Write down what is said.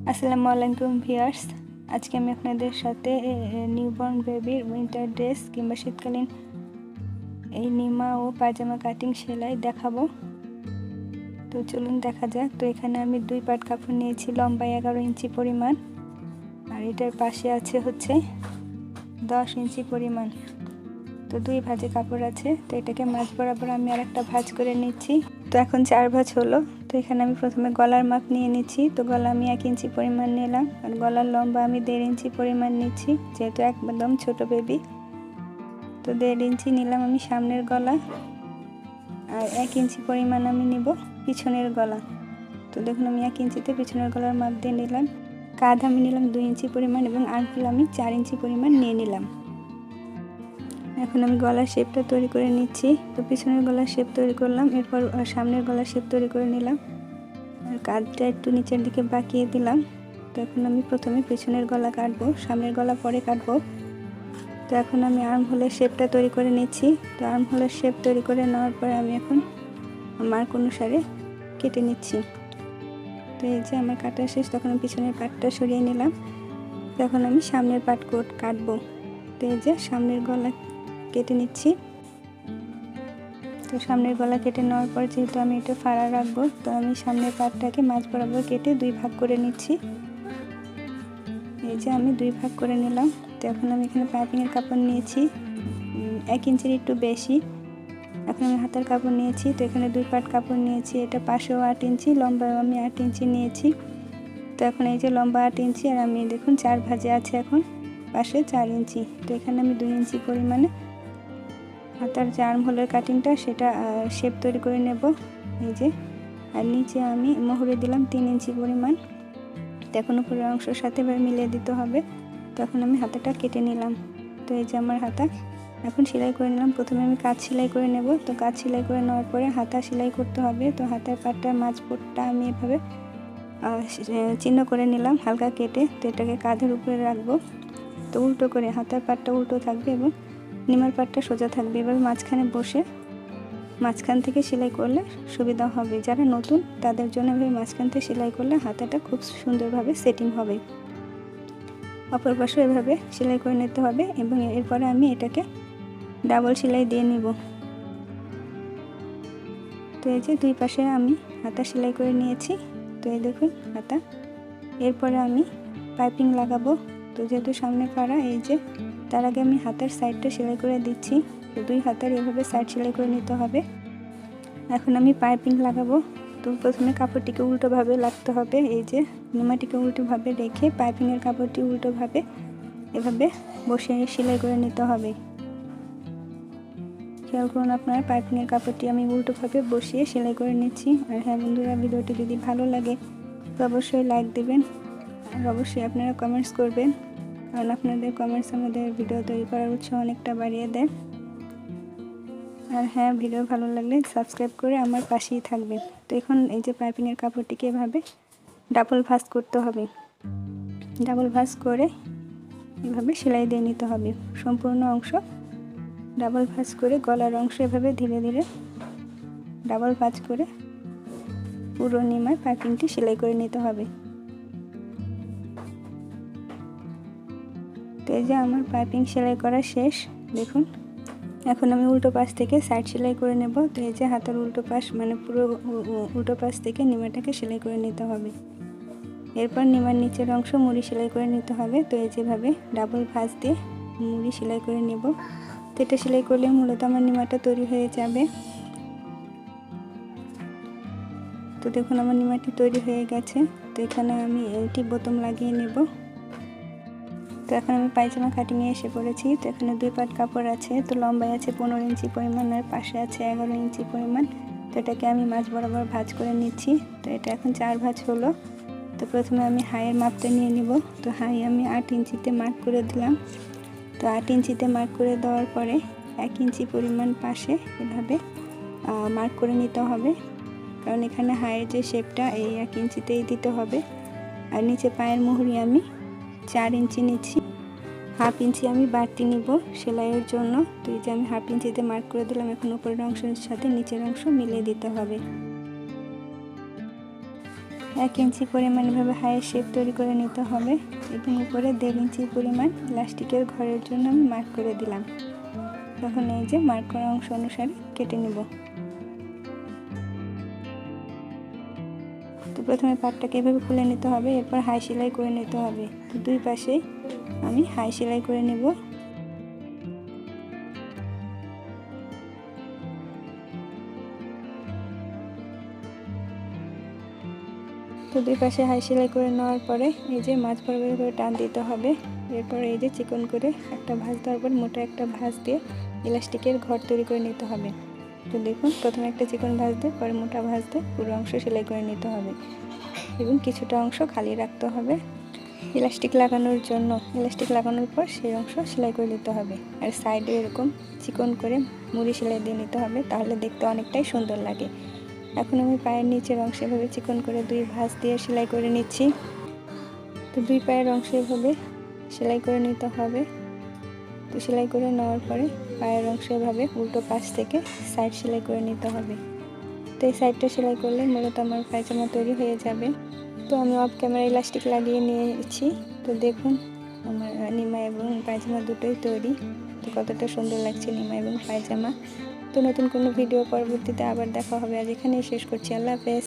আসসালামু আলাইকুম ভিউয়ার্স, আজকে আমি আপনাদের সাথে নিউবর্ন বেবির উইন্টার ড্রেস কিংবা শীতকালীন এই নিমা ও পাজামা কাটিং সেলাই দেখাবো। তো চলুন দেখা যাক। তো এখানে আমি 2 পাট কাপড় নিয়েছি, লম্বা 11 ইঞ্চি পরিমাণ, আর এটার পাশে আছে হচ্ছে 10 ইঞ্চি পরিমাণ। তো 2 ভাঁজে কাপড় আছে। তো এটাকে মাঝ বরাবর আমি আরেকটা ভাঁজ করে নিচ্ছি। তো এখন 4 ভাঁজ হলো। তো এখানে আমি প্রথমে গলার মাপ নিয়ে নিচ্ছি। তো গলা আমি 1 ইঞ্চি পরিমাণ নিলাম, আর গলার লম্বা আমি 1.5 ইঞ্চি পরিমাণ নিচ্ছি, যেহেতু একদম ছোট বেবি। তো 1.5 ইঞ্চি নিলাম আমি সামনের গলা, আর 1 ইঞ্চি পরিমাণ আমি নিব পিছনের গলা। তো দেখুন আমি 1 ইঞ্চিতে পিছনের গলার মাপ দিয়ে নিলাম। কাঁধ আমি নিলাম 2 ইঞ্চি পরিমাণ এবং আর্মহোল আমি 4 ইঞ্চি পরিমাণ নিয়ে নিলাম। এখন আমি গলার শেপটা তৈরি করে নিচ্ছি। তো পিছনের গলার শেপ তৈরি করলাম, এরপর সামনের গলার শেপ তৈরি করে নিলাম, আর কাঁধটা একটু নিচের দিকে বাঁকিয়ে দিলাম। তো এখন আমি প্রথমে পিছনের গলা কাটবো, সামনের গলা পরে কাটবো। তো এখন আমি আর্মহোলের শেপটা তৈরি করে নিচ্ছি। তো আর্মহোলের শেপ তৈরি করে নেওয়ার পরে আমি এখন মার্ক অনুসারে কেটে নিচ্ছি। তো এই যে আমার কাটা শেষ। তখন আমি পিছনের পাটটা সরিয়ে নিলাম। তখন আমি সামনের পাট কাটবো। তো এই যে সামনের গলা কেটে নিচ্ছি। তো সামনের গলা কেটে নেওয়ার পর যেহেতু আমি এটা ফাড়া রাখবো, তো আমি সামনের পাটটাকে মাঝ বরাবর কেটে 2 ভাগ করে নিচ্ছি। এই যে আমি 2 ভাগ করে নিলাম। তো এখন আমি এখানে পাইপিংয়ের কাপড় নিয়েছি 1 ইঞ্চির একটু বেশি। এখন আমি হাতার কাপড় নিয়েছি। তো এখানে 2 পাট কাপড় নিয়েছি, এটা পাশেও 8 ইঞ্চি, লম্বাও আমি 8 ইঞ্চি নিয়েছি। তো এখন এই যে লম্বা 8 ইঞ্চি, আর আমি দেখুন 4 ভাঁজে আছে এখন পাশে 4 ইঞ্চি। তো এখানে আমি 2 ইঞ্চি পরিমাণে হাতার যে আর্মহোলের কাটিংটা সেটা শেপ তৈরি করে নেব। এই যে, আর নিচে আমি মোহরে দিলাম 3 ইঞ্চি পরিমাণ। এখন উপরের অংশের সাথে মিলিয়ে দিতে হবে। তখন আমি হাতাটা কেটে নিলাম। তো এই যে আমার হাতা এখন সেলাই করে নিলাম। প্রথমে আমি কাজ সেলাই করে নেব। তো কাজ সেলাই করে নেওয়ার পরে হাতা সেলাই করতে হবে। তো হাতার পাটটার মাঝপটটা আমি এভাবে চিহ্ন করে নিলাম হালকা কেটে। তো এটাকে কাঁধের উপরে রাখবো। তো উল্টো করে হাতার পাটটা উল্টো থাকবে এবং নিমার পাটটা সোজা থাকবে। এভাবে মাঝখানে বসে মাঝখান থেকে সেলাই করলে সুবিধা হবে। যারা নতুন তাদের জন্য এভাবে মাঝখান থেকে সেলাই করলে হাতাটা খুব সুন্দরভাবে সেটিং হবে। অপর পাশে এভাবে সেলাই করে নিতে হবে এবং এরপরে আমি এটাকে ডাবল সেলাই দিয়ে নিব। তো এই যে 2 পাশে আমি হাতা সেলাই করে নিয়েছি। তো এই দেখুন হাতা। এরপরে আমি পাইপিং লাগাবো। তো যেহেতু সামনে পাড়া, এই যে তার আগে আমি হাতের সাইডটা সেলাই করে দিচ্ছি। তো 2 হাতের এভাবে সাইড সেলাই করে নিতে হবে। এখন আমি পাইপিং লাগাবো। তো প্রথমে কাপড়টিকে উল্টোভাবে লাগতে হবে। এই যে নিমাটিকে উল্টোভাবে রেখে পাইপিংয়ের কাপড়টি উল্টোভাবে এভাবে বসিয়ে সেলাই করে নিতে হবে। খেয়াল করুন আপনারা, পাইপিংয়ের কাপড়টি আমি উল্টোভাবে বসিয়ে সেলাই করে নিচ্ছি। আর হ্যাঁ বন্ধুরা, ভিডিওটি যদি ভালো লাগে তো অবশ্যই লাইক দেবেন, আর অবশ্যই আপনারা কমেন্টস করবেন, কারণ আপনাদের কমেন্টস আমাদের ভিডিও তৈরি করার উৎসাহ অনেকটা বাড়িয়ে দেয়। আর হ্যাঁ, ভিডিও ভালো লাগলে সাবস্ক্রাইব করে আমার পাশেই থাকবেন। তো এখন এই যে পাইপিংয়ের কাপড়টিকে এভাবে ডাবল ভাঁজ করতে হবে। ডাবল ভাঁজ করে এভাবে সেলাই দিয়ে নিতে হবে। সম্পূর্ণ অংশ ডাবল ভাঁজ করে গলার অংশ এভাবে ধীরে ধীরে ডাবল ভাঁজ করে পুরো নিমার পাইপিংটি সেলাই করে নিতে হবে। তো এই যে আমার পাইপিং সেলাই করা শেষ। দেখুন এখন আমি উল্টো পাশ থেকে সাইড সেলাই করে নেব। তো এই যে হাতের উল্টো পাশ, মানে পুরো উল্টো পাশ থেকে নিমাটাকে সেলাই করে নিতে হবে। এরপর নিমার নিচের অংশ মুড়ি সেলাই করে নিতে হবে। তো এই যেভাবে ডাবল ভাঁজ দিয়ে মুড়ি সেলাই করে নেব। তো এটা সেলাই করলে মূলত আমার নিমাটা তৈরি হয়ে যাবে। তো দেখুন আমার নিমাটি তৈরি হয়ে গেছে। তো এখানে আমি এটি বোতাম লাগিয়ে নেব। তো এখন আমি পায়জামা কাটিংয়ে এসে পড়েছি। তো এখানে 2 পাট কাপড় আছে। তো লম্বায় আছে 15 ইঞ্চি পরিমাণ, আর পাশে আছে 11 ইঞ্চি পরিমাণ। তো এটাকে আমি মাঝ বরাবর ভাঁজ করে নিচ্ছি। তো এটা এখন 4 ভাঁজ হলো। তো প্রথমে আমি হাইয়ের মাপটা নিয়ে নিব। তো হাই আমি 8 ইঞ্চিতে মার্ক করে দিলাম। তো 8 ইঞ্চিতে মার্ক করে দেওয়ার পরে 1 ইঞ্চি পরিমাণ পাশে এভাবে মার্ক করে নিতে হবে, কারণ এখানে হাইয়ের যে শেপটা এই 1 ইঞ্চিতেই দিতে হবে। আর নিচে পায়ের মুহুরি আমি 4 ইঞ্চি নিচ্ছি, হাফ ইঞ্চি আমি বাড়তি নিব সেলাইয়ের জন্য। তো এই যে আমি হাফ ইঞ্চিতে মার্ক করে দিলাম। এখন উপরের অংশের সাথে নিচের অংশ মিলিয়ে দিতে হবে। 1 ইঞ্চি পরিমাণ এভাবে হাইয়ের শেপ তৈরি করে নিতে হবে এবং উপরে 1.5 ইঞ্চি পরিমাণ ইলাস্টিকের ঘরের জন্য আমি মার্ক করে দিলাম। তখন এই যে মার্ক করা অংশ অনুসারে কেটে নেব। তো প্রথমে পাটটাকে এভাবে খুলে নিতে হবে, এরপর হাই সেলাই করে নিতে হবে। তো দুই পাশে আমি হাই সেলাই করে নেব। তো দুই পাশে হাই সেলাই করে নেওয়ার পরে এই যে মাঝ বরাবর করে টান দিতে হবে। এরপর এই যে চিকন করে একটা ভাঁজ দেওয়ার পর মোটা একটা ভাঁজ দিয়ে ইলাস্টিকের ঘর তৈরি করে নিতে হবে। তো দেখুন, প্রথমে একটা চিকন ভাঁজ দিয়ে পরে মোটা ভাঁজ দিয়ে পুরো অংশ সেলাই করে নিতে হবে এবং কিছুটা অংশ খালি রাখতে হবে ইলাস্টিক লাগানোর জন্য। ইলাস্টিক লাগানোর পর সেই অংশ সেলাই করে নিতে হবে। আর সাইডে এরকম চিকন করে মুড়ি সেলাই দিয়ে নিতে হবে, তাহলে দেখতে অনেকটাই সুন্দর লাগে। এখন আমি পায়ের নিচের অংশে এভাবে চিকন করে 2 ভাঁজ দিয়ে সেলাই করে নিচ্ছি। তো 2 পায়ের অংশে এভাবে সেলাই করে নিতে হবে। তো সেলাই করে নেওয়ার পরে পায়ের অংশে এভাবে উল্টো পাশ থেকে সাইড সেলাই করে নিতে হবে। তো এই সাইডটা সেলাই করলে মূলত আমার পায়জামা তৈরি হয়ে যাবে। তো আমি অফ ক্যামেরা ইলাস্টিক লাগিয়ে নিয়েছি। তো দেখুন, আমার নিমা এবং পায়জামা দুটোই তৈরি। তো কতটা সুন্দর লাগছে নিমা এবং পায়জামা। তো নতুন কোনো ভিডিও পরবর্তীতে আবার দেখা হবে। আজ এখানেই শেষ করছি। আল্লাহ হাফেজ।